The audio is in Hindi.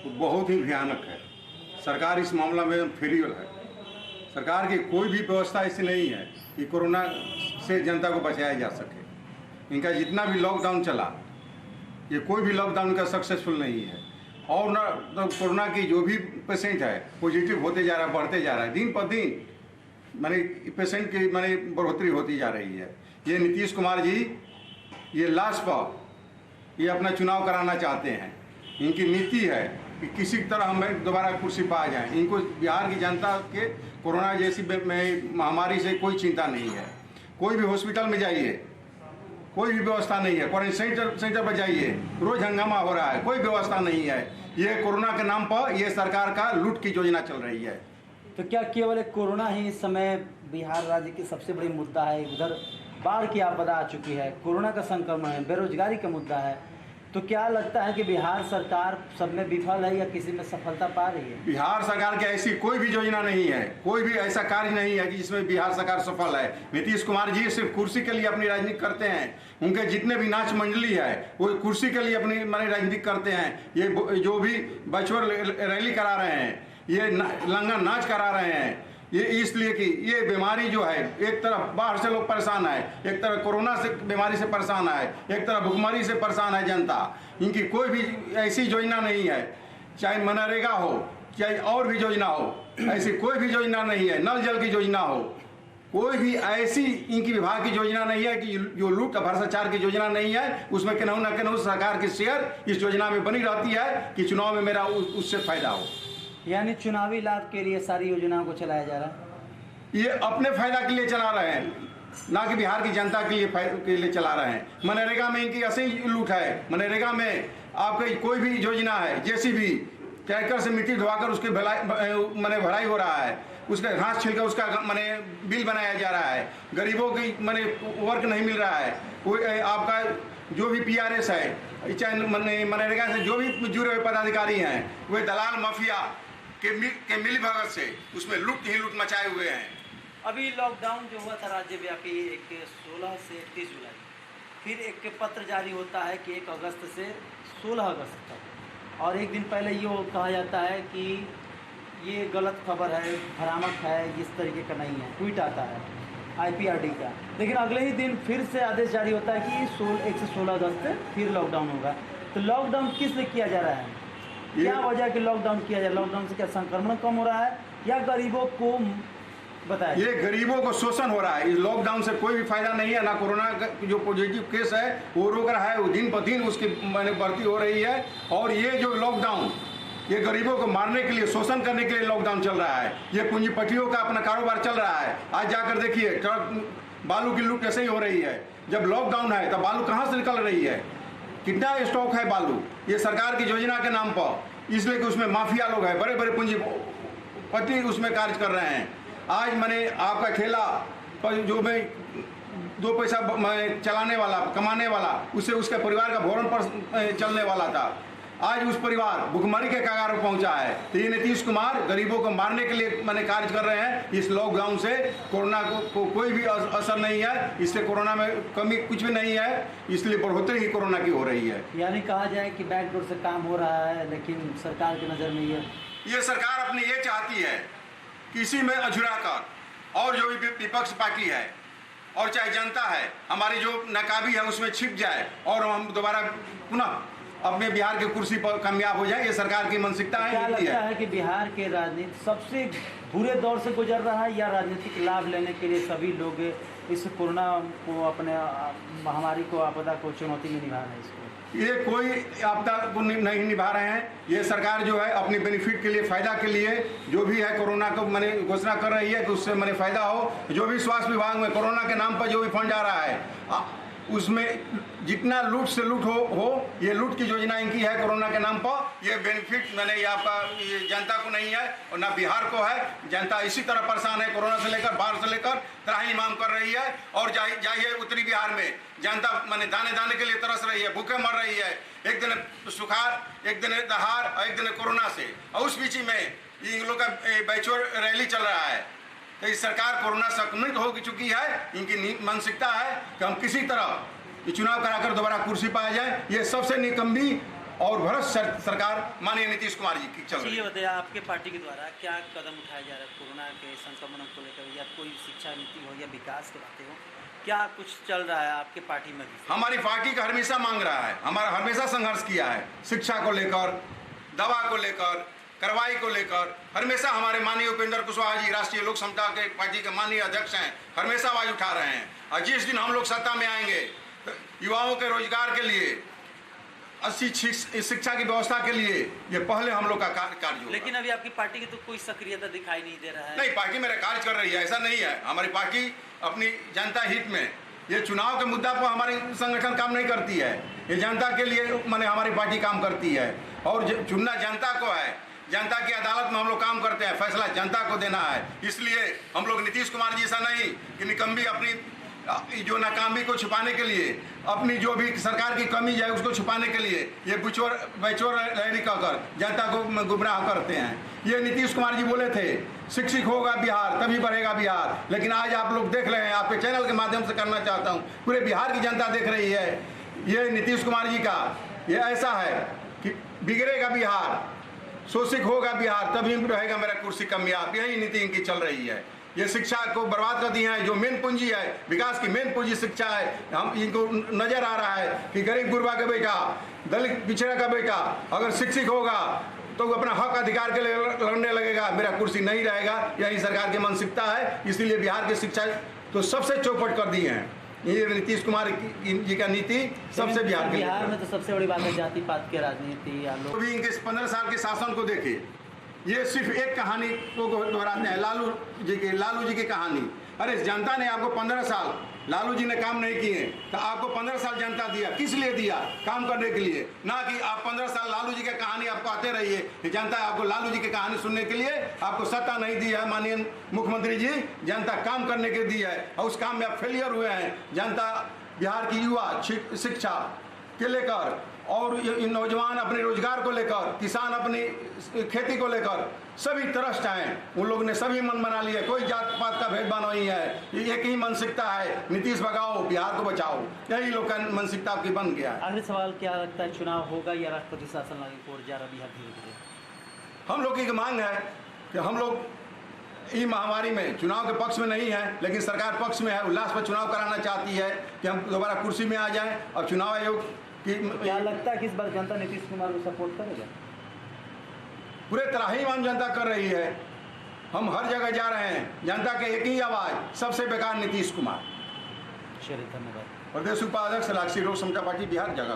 वो बहुत ही भयानक है। सरकार इस मामला में फेलियर है। सरकार की कोई भी व्यवस्था ऐसी नहीं है कि कोरोना से जनता को बचाया जा सके। इनका जितना भी लॉकडाउन चला, ये कोई भी लॉकडाउन का सक्सेसफुल नहीं है। और ना तो कोरोना की जो भी पेशेंट है पॉजिटिव होते जा रहा है, बढ़ते जा रहा है, दिन पर दिन माने पेशेंट की माने बढ़ोतरी होती जा रही है। ये नीतीश कुमार जी ये लास्ट पर ये अपना चुनाव कराना चाहते हैं। इनकी नीति है कि किसी तरह हमें दोबारा कुर्सी पर आ जाए। इनको बिहार की जनता के कोरोना जैसी महामारी से कोई चिंता नहीं है। कोई भी हॉस्पिटल में जाइए, कोई भी व्यवस्था नहीं है। क्वारंटाइन सेंटर पर जाइए, रोज हंगामा हो रहा है, कोई व्यवस्था नहीं है। ये कोरोना के नाम पर ये सरकार का लूट की योजना चल रही है। तो क्या केवल एक कोरोना ही इस समय बिहार राज्य की सबसे बड़ी मुद्दा है? उधर बाढ़ की आपदा आ चुकी है, कोरोना का संक्रमण है, बेरोजगारी का मुद्दा है। तो क्या लगता है कि बिहार सरकार सब में विफल है या किसी में सफलता पा रही है? बिहार सरकार की ऐसी कोई भी योजना नहीं है, कोई भी ऐसा कार्य नहीं है कि जिसमें बिहार सरकार सफल है। नीतीश कुमार जी सिर्फ कुर्सी के लिए अपनी राजनीति करते हैं। उनके जितने भी नाच मंडली है वो कुर्सी के लिए अपनी राजनीति करते हैं। ये जो भी वर्चुअल रैली करा रहे हैं, ये लंगा नाच करा रहे हैं, ये इसलिए कि ये बीमारी जो है, एक तरफ बाहर से लोग परेशान है, एक तरफ कोरोना से बीमारी से परेशान है, एक तरफ भुखमरी से परेशान है जनता। इनकी कोई भी ऐसी योजना नहीं है, चाहे मनरेगा हो चाहे और भी योजना हो, ऐसी कोई भी योजना नहीं है। नल जल की योजना हो, कोई भी ऐसी इनकी विभाग की योजना नहीं है कि जो लूट भ्रष्टाचार की योजना नहीं है। उसमें केनहू न केनहू सरकार की शेयर इस योजना में बनी रहती है कि चुनाव में मेरा उससे फायदा हो। यानी चुनावी लाभ के लिए सारी योजनाओं को चलाया जा रहा है। ये अपने फायदा के लिए चला रहे हैं, ना कि बिहार की जनता के लिए चला रहे हैं। मनरेगा में इनकी ऐसे ही लूट है। मनरेगा में आपकी कोई भी योजना है, जेसीबी ट्रैक्टर से मिट्टी धोवाकर उसकी भराई हो रहा है, उसका घास छिलकर उसका बिल बनाया जा रहा है। गरीबों की वर्क नहीं मिल रहा है। कोई आपका जो भी PRS है, चाहे मनरेगा से जो भी जुड़े हुए पदाधिकारी हैं, वे दलाल माफिया के मिली भगत से उसमें लूट ही लूट मचाए हुए हैं। अभी लॉकडाउन जो हुआ था राज्यव्यापी 16 से 31 जुलाई, फिर एक पत्र जारी होता है कि 1 अगस्त से 16 अगस्त तक, और एक दिन पहले ये कहा जाता है कि ये गलत खबर है, भ्रामक है, इस तरीके का नहीं है, ट्वीट आता है IPRD का। लेकिन अगले ही दिन फिर से आदेश जारी होता है कि 1 से 16 अगस्त फिर लॉकडाउन होगा। तो लॉकडाउन किस लिए किया जा रहा है? क्या वजह कि लॉकडाउन किया जाए? लॉकडाउन से क्या संक्रमण कम हो रहा है या गरीबों को बताया? ये गरीबों को शोषण हो रहा है। इस लॉकडाउन से कोई भी फायदा नहीं है। ना कोरोना का जो पॉजिटिव केस है वो रोक रहा है, वो दिन पर दिन उसकी बढ़ती हो रही है। और ये जो लॉकडाउन ये गरीबों को मारने के लिए, शोषण करने के लिए लॉकडाउन चल रहा है। ये पूंजीपतियों का अपना कारोबार चल रहा है। आज जाकर देखिए ट्रक बालू की लूट कैसे ही हो रही है। जब लॉकडाउन है तब बालू कहाँ से निकल रही है? कितना स्टॉक है बालू? ये सरकार की योजना के नाम पर, इसलिए कि उसमें माफिया लोग हैं, बड़े बड़े पूंजीपति उसमें कार्य कर रहे हैं। आज मैंने आपका ठेला पर जो मैं 2 पैसा चलाने वाला, कमाने वाला, उससे उसके परिवार का भरण पर चलने वाला था, आज उस परिवार भुखमरी के कगार पर पहुंचा है। तो ये नीतीश कुमार गरीबों को मारने के लिए कार्य कर रहे हैं। इस लॉकडाउन से कोरोना को कोई भी असर नहीं है, इससे कोरोना में कमी कुछ भी नहीं है, इसलिए बढ़ोतरी ही कोरोना की हो रही है। यानी कहा जाए कि बैकडोर से काम हो रहा है, लेकिन सरकार की नज़र में ये सरकार अपनी ये चाहती है कि इसी में अझुरा कर और जो भी विपक्ष पार्टी है और चाहे जनता है हमारी जो नाकाबी है उसमें छिप जाए और हम दोबारा पुनः अपने बिहार की कुर्सी पर कामयाब हो जाए। ये सरकार की मानसिकता है। क्या लगता है कि बिहार के राजनीति सबसे बुरे दौर से गुजर रहा है या राजनीतिक लाभ लेने के लिए सभी लोग इस कोरोना को, अपने महामारी को, आपदा को, चुनौती में निभा रहे हैं? इसको ये कोई आपदा को नहीं निभा रहे हैं। ये सरकार जो है अपनी बेनिफिट के लिए, फायदा के लिए जो भी है कोरोना को घोषणा कर रही है कि उससे फायदा हो। जो भी स्वास्थ्य विभाग में कोरोना के नाम पर जो भी फंड आ रहा है उसमें जितना लूट से लूट हो ये लूट की योजना इनकी है कोरोना के नाम पर। ये बेनिफिट ये आपका ये जनता को नहीं है और ना बिहार को है। जनता इसी तरह परेशान है, कोरोना से लेकर बाढ़ से लेकर त्राही मांग कर रही है। और जाइए उत्तरी बिहार में जनता दाने दाने के लिए तरस रही है, भूखे मर रही है। एक दिन सुखाड़, एक दिन दहाड़ और एक दिन कोरोना से, और उस बीच में इन लोग का बैचुअल रैली चल रहा है। तो इस सरकार कोरोना संक्रमित हो चुकी है। इनकी मानसिकता है कि हम किसी तरह ये चुनाव कराकर दोबारा कुर्सी पर आ जाए। ये सबसे निकम्मी और भ्रष्ट सरकार माननीय नीतीश कुमार जी की चल रही ये है। बताइए, आपके पार्टी के द्वारा क्या कदम उठाया जा रहा है कोरोना के संक्रमण को लेकर, या कोई शिक्षा नीति हो या विकास की बातें हो, क्या कुछ चल रहा है आपके पार्टी में भी? हमारी पार्टी का हमेशा मांग रहा है, हमारा हमेशा संघर्ष किया है, शिक्षा को लेकर, दवा को लेकर, कार्रवाई को लेकर, हमेशा हमारे माननीय उपेंद्र कुशवाहा जी राष्ट्रीय लोक समता के पार्टी के माननीय अध्यक्ष हैं, हमेशा आवाज उठा रहे हैं। और जिस दिन हम लोग सत्ता में आएंगे तो युवाओं के रोजगार के लिए, अच्छी शिक्षा की व्यवस्था के लिए ये पहले हम लोग का कार्य होगा। लेकिन अभी आपकी पार्टी की तो कोई सक्रियता दिखाई नहीं दे रहा है। नहीं, पार्टी मेरा कार्य कर रही है, ऐसा नहीं है। हमारी पार्टी अपनी जनता हित में, ये चुनाव के मुद्दा पर हमारी संगठन काम नहीं करती है, ये जनता के लिए माने हमारी पार्टी काम करती है। और चुनना जनता को है, जनता की अदालत में हम लोग काम करते हैं, फैसला जनता को देना है। इसलिए हम लोग नीतीश कुमार जी ऐसा नहीं कि निकम्मी अपनी जो नाकामी को छुपाने के लिए, अपनी जो भी सरकार की कमी है उसको छुपाने के लिए ये बेचोर लहरी कहकर जनता को गुमराह करते हैं। ये नीतीश कुमार जी बोले थे शिक्षित होगा बिहार तभी बढ़ेगा बिहार, लेकिन आज आप लोग देख रहे हैं, आपके चैनल के माध्यम से करना चाहता हूँ, पूरे बिहार की जनता देख रही है ये नीतीश कुमार जी का ये ऐसा है कि बिगड़ेगा बिहार, शोषित होगा बिहार तभी रहेगा मेरा कुर्सी कामयाब, यही नीति इनकी चल रही है। ये शिक्षा को बर्बाद कर दी है, जो मेन पूंजी है, विकास की मेन पूंजी शिक्षा है। हम इनको नजर आ रहा है कि गरीब गुरबा का बेटा, दलित पिछड़ा का बेटा अगर शिक्षित होगा तो वो अपना हक अधिकार के लिए लड़ने लगेगा, मेरा कुर्सी नहीं रहेगा, यही सरकार की मानसिकता है। इसीलिए बिहार की शिक्षा तो सबसे चौपट कर दी है। ये नीतीश कुमार जी का नीति सबसे बिहार में तो सबसे बड़ी बात है जाति पात की राजनीति। या लोग भी इनके 15 साल के शासन को देखिए, ये सिर्फ एक कहानी को दोहराते हैं, लालू जी की कहानी। अरे जनता ने आपको 15 साल, लालू जी ने काम नहीं किए तो आपको 15 साल जनता दिया, किस लिए दिया? काम करने के लिए, ना कि आप 15 साल लालू जी की कहानी आपको आते रहिए कि जनता आपको लालू जी की कहानी सुनने के लिए आपको सत्ता नहीं दी है। माननीय मुख्यमंत्री जी, जनता काम करने के दी है और उस काम में आप फेलियर हुए हैं। जनता बिहार की युवा शिक्षा के लेकर और नौजवान अपने रोजगार को लेकर, किसान अपनी खेती को लेकर सभी त्रस्त हैं। उन लोगों ने सभी मन बना लिया, कोई जात पात का भेदभाव नहीं है, एक ही मानसिकता है, नीतीश भगाओ बिहार को बचाओ, यही लोग का मानसिकता आपकी बन गया है। आखिरी सवाल, क्या लगता है चुनाव होगा या राष्ट्रपति शासन लागू की ओर जा रहा बिहार धीरे धीरे? हम लोग की मांग है कि हम लोग इस महामारी में चुनाव के पक्ष में नहीं है, लेकिन सरकार पक्ष में है, उल्लास पर चुनाव कराना चाहती है कि हम दोबारा कुर्सी में आ जाएं। और चुनाव आयोग क्या लगता है कि इस बार जनता नीतीश कुमार को सपोर्ट करेगा? पूरे तरह ही आम जनता कर रही है। हम हर जगह जा रहे हैं, जनता के एक ही आवाज, सबसे बेकार नीतीश कुमार। चलिए, धन्यवाद। प्रदेश उपाध्यक्ष राष्ट्रीय लोक समता पार्टी बिहार जगह।